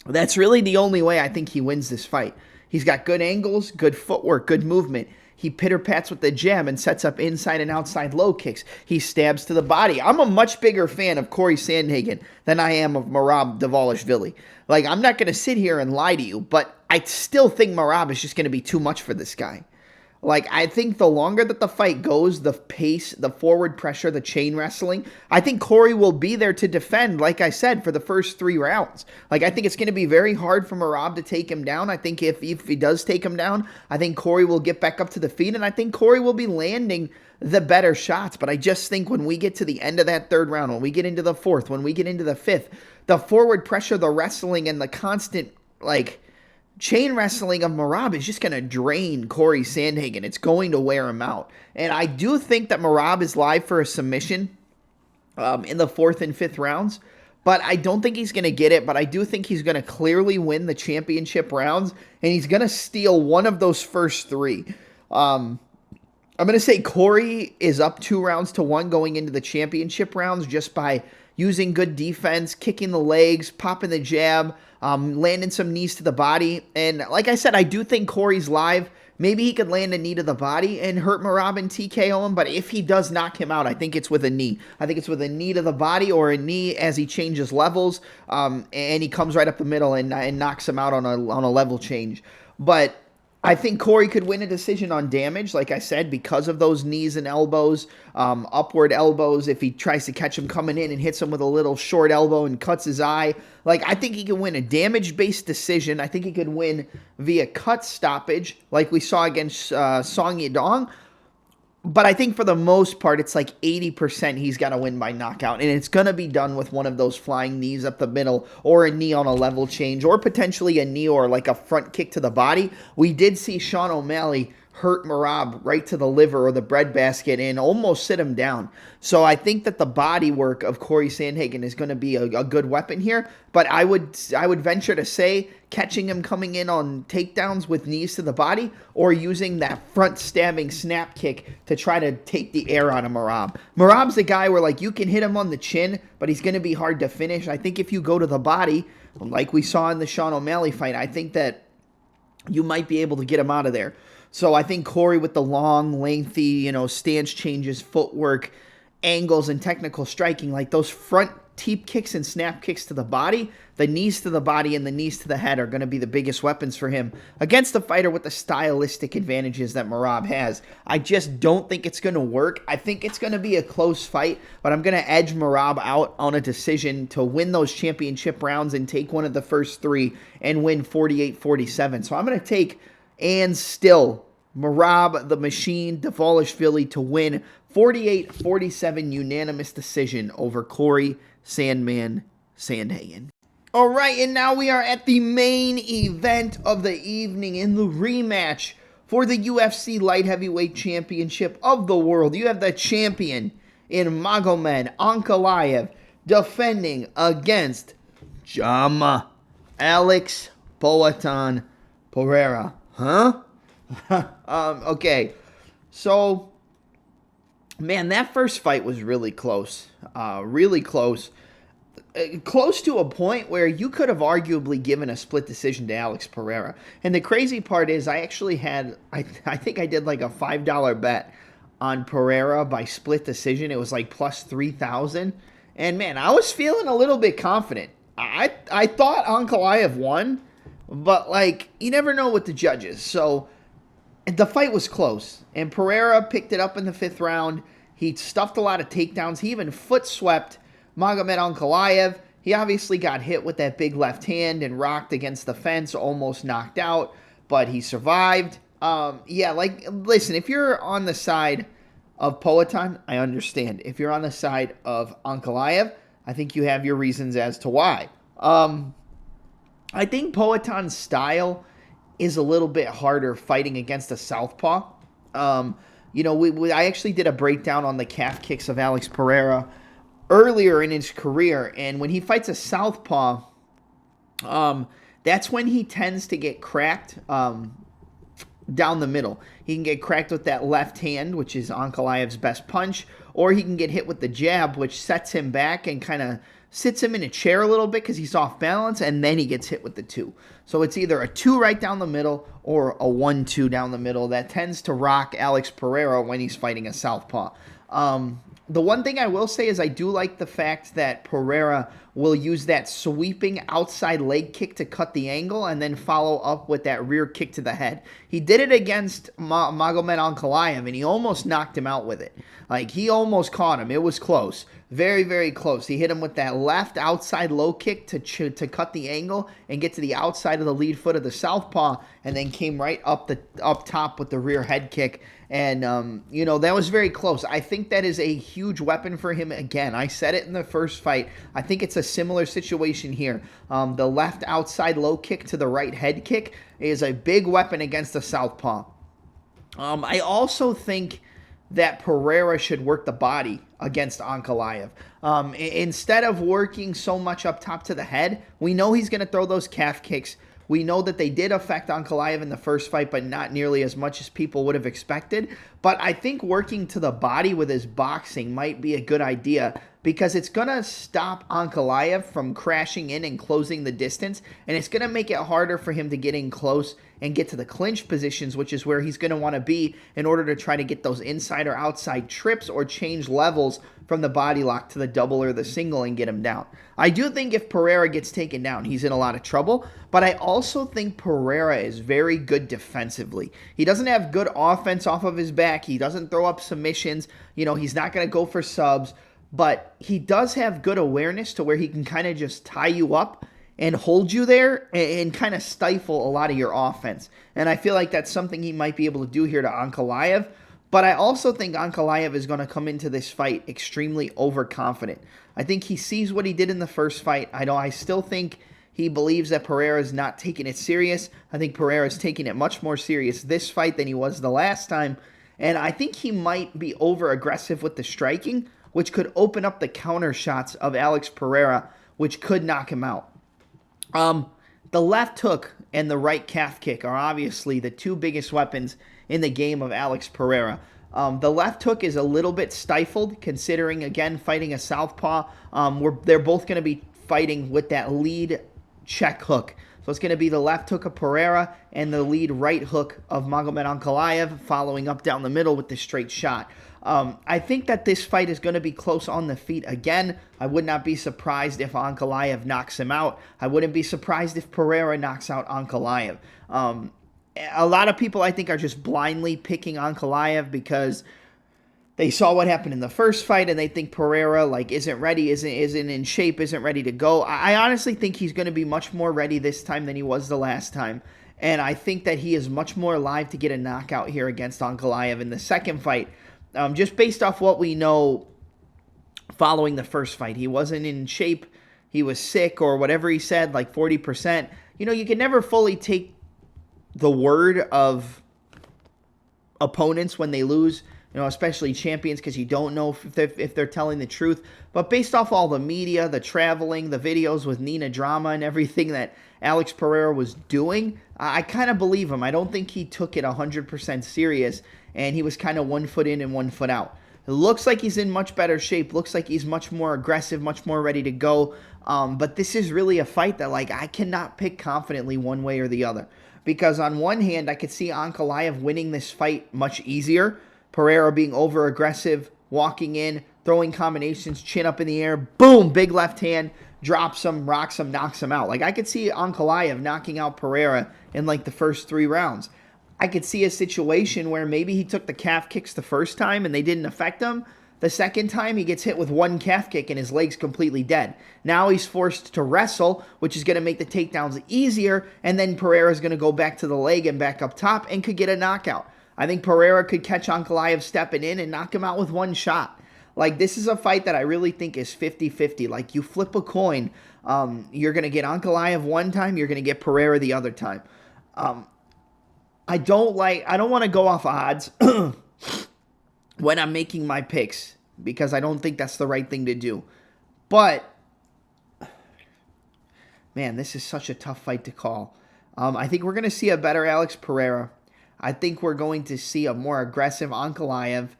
That's really the only way I think he wins this fight. He's got good angles, good footwork, good movement. He pitter-pats with the jab and sets up inside and outside low kicks. He stabs to the body. I'm a much bigger fan of Cory Sandhagen than I am of Merab Dvalishvili. Like, I'm not going to sit here and lie to you, but I still think Merab is just going to be too much for this guy. Like, I think the longer that the fight goes, the pace, the forward pressure, the chain wrestling, I think Cory will be there to defend, like I said, for the first 3 rounds. Like, I think it's going to be very hard for Merab to take him down. I think if he does take him down, I think Cory will get back up to the feet, and I think Cory will be landing the better shots. But I just think when we get to the end of that 3rd round, when we get into the 4th, when we get into the 5th, the forward pressure, the wrestling, and the constant, like, chain wrestling of Merab is just going to drain Cory Sandhagen. It's going to wear him out. And I do think that Merab is live for a submission in the 4th and 5th rounds. But I don't think he's going to get it. But I do think he's going to clearly win the championship rounds. And he's going to steal one of those first 3. I'm going to say Cory is up 2-1 going into the championship rounds just by using good defense, kicking the legs, popping the jab, landing some knees to the body. And like I said, I do think Cory's live. Maybe he could land a knee to the body and hurt Merab and TKO him, but if he does knock him out, I think it's with a knee. I think it's with a knee to the body or a knee as he changes levels, and he comes right up the middle and knocks him out on a level change. But I think Cory could win a decision on damage, like I said, because of those knees and elbows, upward elbows. If he tries to catch him coming in and hits him with a little short elbow and cuts his eye, like I think he can win a damage-based decision. I think he could win via cut stoppage, like we saw against Song Yadong. But I think for the most part, it's like 80% he's got to win by knockout. And it's going to be done with one of those flying knees up the middle or a knee on a level change or potentially a knee or like a front kick to the body. We did see Sean O'Malley hurt Merab right to the liver or the breadbasket and almost sit him down. So I think that the body work of Cory Sandhagen is going to be a good weapon here. But I would venture to say catching him coming in on takedowns with knees to the body or using that front stabbing snap kick to try to take the air out of Merab. Merab's the guy where like you can hit him on the chin, but he's going to be hard to finish. I think if you go to the body, like we saw in the Sean O'Malley fight, I think that you might be able to get him out of there. So I think Cory with the long, lengthy, stance changes, footwork, angles, and technical striking, like those front teep kicks and snap kicks to the body, the knees to the body and the knees to the head are going to be the biggest weapons for him against a fighter with the stylistic advantages that Merab has. I just don't think it's going to work. I think it's going to be a close fight, but I'm going to edge Merab out on a decision to win those championship rounds and take one of the first 3 and win 48-47. So I'm going to take and still Merab the Machine Dvalishvili to win 48-47 unanimous decision over Cory Sandman Sandhagen. All right, and now we are at the main event of the evening in the rematch for the UFC Light Heavyweight Championship of the world. You have the champion in Magomed Ankalaev defending against Jama Alex Poatan Pereira. Huh? Okay. So, man, that first fight was really close. Really close. Close to a point where you could have arguably given a split decision to Alex Pereira. And the crazy part is I actually had, I think I did like a $5 bet on Pereira by split decision. It was like plus 3,000. And, man, I was feeling a little bit confident. I thought Ankalaev won. But, like, you never know with the judges. So, the fight was close. And Pereira picked it up in the 5th round. He stuffed a lot of takedowns. He even foot swept Magomed Ankalaev. He obviously got hit with that big left hand and rocked against the fence, almost knocked out. But he survived. Yeah, like, listen, if you're on the side of Poatan, I understand. If you're on the side of Ankalaev, I think you have your reasons as to why. I think Poatan's style is a little bit harder fighting against a southpaw. I actually did a breakdown on the calf kicks of Alex Pereira earlier in his career, and when he fights a southpaw, that's when he tends to get cracked down the middle. He can get cracked with that left hand, which is Ankalaev's best punch, or he can get hit with the jab, which sets him back and kind of sits him in a chair a little bit because he's off balance, and then he gets hit with the 2. So it's either a 2 right down the middle or a 1-2 down the middle. That tends to rock Alex Pereira when he's fighting a southpaw. The one thing I will say is I do like the fact that Pereira will use that sweeping outside leg kick to cut the angle and then follow up with that rear kick to the head. He did it against Magomed Ankalaev, and he almost knocked him out with it. Like, he almost caught him. It was close. Very, very close. He hit him with that left outside low kick to cut the angle and get to the outside of the lead foot of the southpaw, and then came right up top with the rear head kick. And, that was very close. I think that is a huge weapon for him. Again, I said it in the first fight. I think it's a similar situation here. The left outside low kick to the right head kick is a big weapon against the southpaw. I also think that Pereira should work the body against Ankalaev. Instead of working so much up top to the head, we know he's going to throw those calf kicks. We know that they did affect Ankalaev in the first fight, but not nearly as much as people would have expected. But I think working to the body with his boxing might be a good idea because it's going to stop Ankalaev from crashing in and closing the distance, and it's going to make it harder for him to get in close and get to the clinch positions, which is where he's going to want to be in order to try to get those inside or outside trips or change levels from the body lock to the double or the single and get him down. I do think if Pereira gets taken down, he's in a lot of trouble, but I also think Pereira is very good defensively. He doesn't have good offense off of his back. He doesn't throw up submissions. He's not going to go for subs, but he does have good awareness to where he can kind of just tie you up and hold you there and kind of stifle a lot of your offense. And I feel like that's something he might be able to do here to Ankalaev. But I also think Ankalaev is going to come into this fight extremely overconfident. I think he sees what he did in the first fight. I still think he believes that Pereira is not taking it serious. I think Pereira is taking it much more serious this fight than he was the last time. And I think he might be over-aggressive with the striking, which could open up the counter shots of Alex Pereira, which could knock him out. The left hook and the right calf kick are obviously the two biggest weapons in the game of Alex Pereira. The left hook is a little bit stifled, considering, again, fighting a southpaw. They're both going to be fighting with that lead check hook. So it's going to be the left hook of Pereira and the lead right hook of Magomed Ankalaev, following up down the middle with the straight shot. I think that this fight is going to be close on the feet again. I would not be surprised if Ankalaev knocks him out. I wouldn't be surprised if Pereira knocks out Ankalaev. A lot of people, I think, are just blindly picking Ankalaev because they saw what happened in the first fight and they think Pereira isn't ready, isn't in shape, isn't ready to go. I honestly think he's going to be much more ready this time than he was the last time. And I think that he is much more alive to get a knockout here against Ankalaev in the second fight. Just based off what we know following the first fight. He wasn't in shape. He was sick or whatever he said, 40%. You can never fully take the word of opponents when they lose, especially champions, because you don't know if they're telling the truth. But based off all the media, the traveling, the videos with Nina Drama and everything that Alex Pereira was doing, I kind of believe him. I don't think he took it 100% serious, and he was kind of 1 foot in and 1 foot out. It looks like he's in much better shape. Looks like he's much more aggressive, much more ready to go. But this is really a fight that, I cannot pick confidently one way or the other. Because on one hand, I could see Ankalaev winning this fight much easier. Pereira being over-aggressive, walking in, throwing combinations, chin up in the air, boom, big left hand, drops him, rocks him, knocks him out. I could see Ankalaev knocking out Pereira in, the first 3 rounds. I could see a situation where maybe he took the calf kicks the first time and they didn't affect him. The second time, he gets hit with one calf kick and his leg's completely dead. Now he's forced to wrestle, which is going to make the takedowns easier, and then Pereira's going to go back to the leg and back up top and could get a knockout. I think Pereira could catch Ankalaev stepping in and knock him out with one shot. Like, this is a fight that I really think is 50-50. Like, you flip a coin, you're going to get Ankalaev one time, you're going to get Pereira the other time. I don't want to go off odds when I'm making my picks, because I don't think that's the right thing to do. But, man, this is such a tough fight to call. I think we're going to see a better Alex Pereira. I think we're going to see a more aggressive Ankalaev.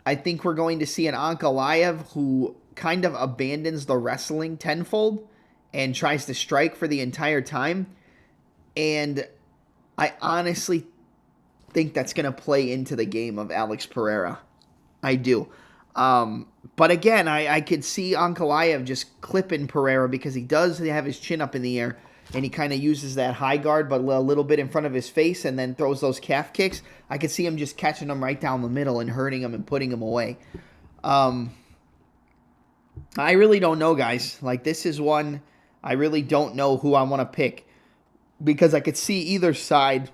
I think we're going to see an Ankalaev who kind of abandons the wrestling tenfold and tries to strike for the entire time. And I honestly think that's going to play into the game of Alex Pereira. I do. But again, I could see Ankalaev just clipping Pereira because he does have his chin up in the air. And he kind of uses that high guard, but a little bit in front of his face, and then throws those calf kicks. I could see him just catching him right down the middle and hurting him and putting him away. I really don't know, guys. Like, this is one I really don't know who I want to pick, because I could see either side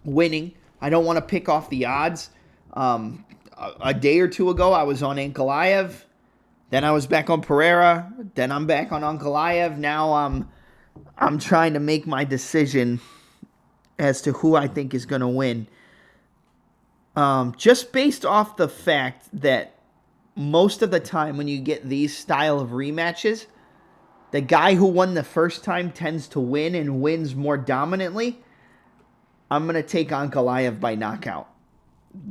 winning. I don't want to pick off the odds. A day or two ago, I was on Ankalaev. Then I was back on Pereira. Then I'm back on Ankalaev. Now I'm trying to make my decision as to who I think is going to win. Just based off the fact that most of the time when you get these style of rematches, the guy who won the first time tends to win and wins more dominantly. I'm going to take Ankalaev by knockout.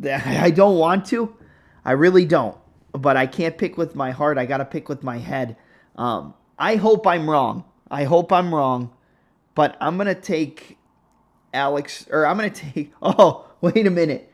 I don't want to. I really don't. But I can't pick with my heart. I got to pick with my head. I hope I'm wrong. But I'm going to take oh, wait a minute.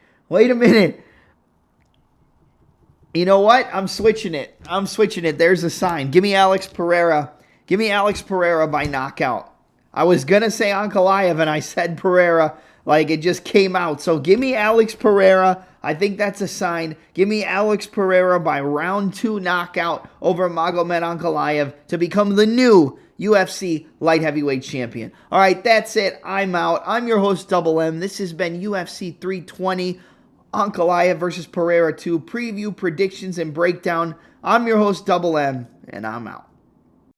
You know what? I'm switching it. There's a sign. Give me Alex Pereira. Give me Alex Pereira by knockout. I was going to say Ankalaev, and I said Pereira. Like, it just came out. So give me Alex Pereira. I think that's a sign. Give me Alex Pereira by round 2 knockout over Magomed Ankalaev to become the new UFC light heavyweight champion. All right, that's it. I'm out. I'm your host, Double M. This has been UFC 320, Ankalaev versus Pereira 2, preview, predictions, and breakdown. I'm your host, Double M, and I'm out.